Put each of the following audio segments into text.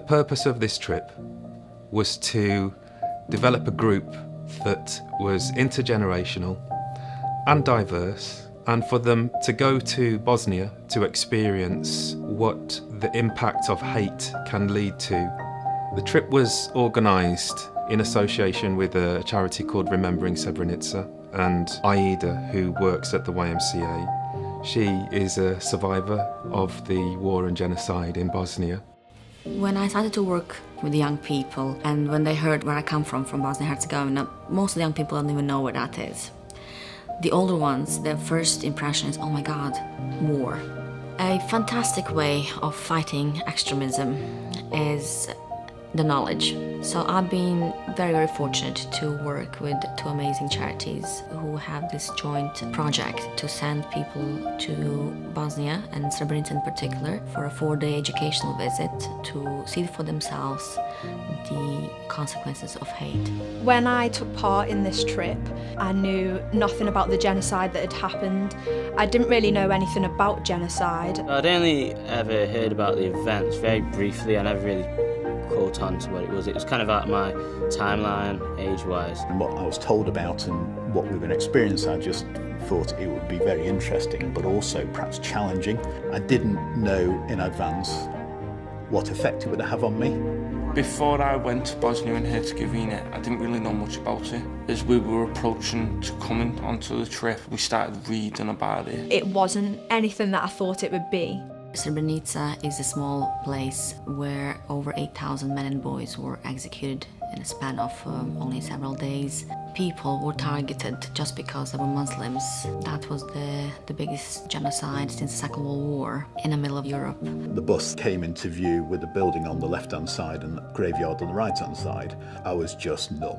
The purpose of this trip was to develop a group that was intergenerational and diverse, and for them to go to Bosnia to experience what the impact of hate can lead to. The trip was organised in association with a charity called Remembering Srebrenica, and Aida, who works at the YMCA. She is a survivor of the war and genocide in Bosnia. When I started to work with young people, and when they heard where I come from Bosnia and Herzegovina, most of the young people don't even know where that is. The older ones, their first impression is, oh my God, war. A fantastic way of fighting extremism is the knowledge. So I've been very, very fortunate to work with two amazing charities who have this joint project to send people to Bosnia and Srebrenica in particular for a 4-day educational visit to see for themselves the consequences of hate. When I took part in this trip, I knew nothing about the genocide that had happened. I didn't really know anything about genocide. I'd only ever heard about the events very briefly. I never really caught on to what it was. It was kind of out of my timeline, age-wise. And what I was told about and what we were going to experience, I just thought it would be very interesting, but also perhaps challenging. I didn't know in advance what effect it would have on me. Before I went to Bosnia and Herzegovina, I didn't really know much about it. As we were approaching to coming onto the trip, we started reading about it. It wasn't anything that I thought it would be. Srebrenica is a small place where over 8,000 men and boys were executed in a span of only several days. People were targeted just because they were Muslims. That was the biggest genocide since the Second World War in the middle of Europe. The bus came into view with a building on the left-hand side and a graveyard on the right-hand side. I was just numb.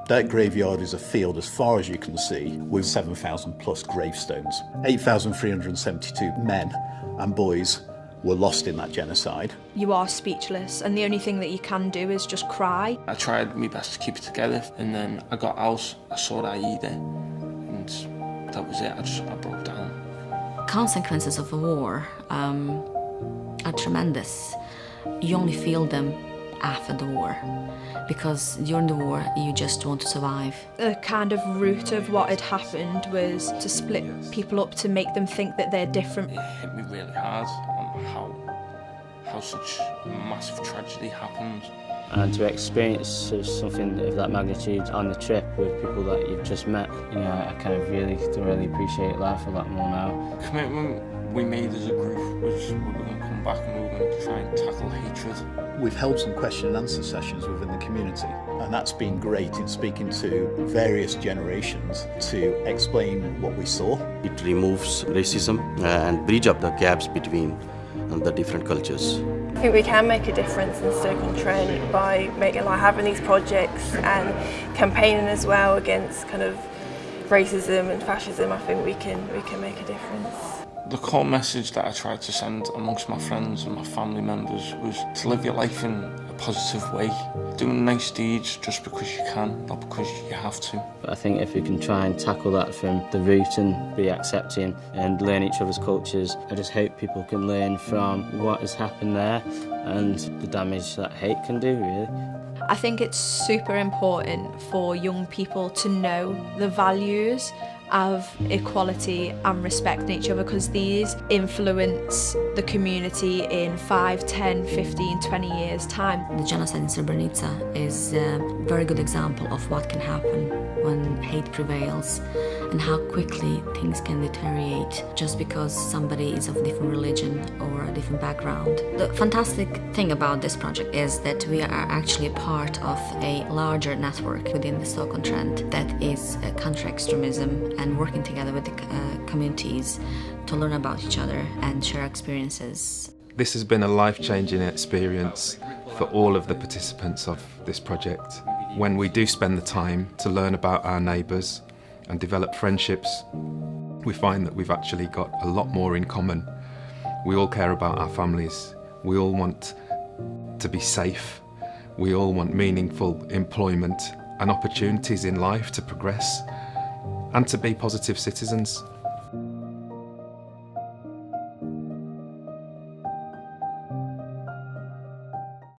That graveyard is a field as far as you can see with 7,000 plus gravestones. 8,372 men and boys were lost in that genocide. You are speechless, and the only thing that you can do is just cry. I tried my best to keep it together, and then I got out, I saw Aida, and that was it. I broke down. Consequences of a war are tremendous. You only feel them after the war, because during the war you just want to survive. The kind of root of what had happened was to split people up to make them think that they're different. It hit me really hard on how such a massive tragedy happened. And to experience something of that magnitude on the trip with people that you've just met, you know, I kind of really appreciate life a lot more now. The commitment we made as a group was we were going to come back and we were going to try and tackle hatred. We've held some question and answer sessions within the community, and that's been great in speaking to various generations to explain what we saw. It removes racism and bridge up the gaps between the different cultures. I think we can make a difference in Stoke-on-Trent by having these projects and campaigning as well against kind of racism and fascism. I think we can make a difference. The core message that I tried to send amongst my friends and my family members was to live your life in a positive way, doing nice deeds just because you can, not because you have to. I think if we can try and tackle that from the root and be accepting and learn each other's cultures, I just hope people can learn from what has happened there and the damage that hate can do, really. I think it's super important for young people to know the values of equality and respecting each other, because these influence the community in 5, 10, 15, 20 years' time. The genocide in Srebrenica is a very good example of what can happen when hate prevails and how quickly things can deteriorate just because somebody is of a different religion or a different background. The fantastic thing about this project is that we are actually a part of a larger network within the Stoke-on-Trent that is Countering Extremism, and working together with the communities to learn about each other and share experiences. This has been a life-changing experience for all of the participants of this project. When we do spend the time to learn about our neighbours and develop friendships, we find that we've actually got a lot more in common. We all care about our families. We all want to be safe. We all want meaningful employment and opportunities in life to progress and to be positive citizens.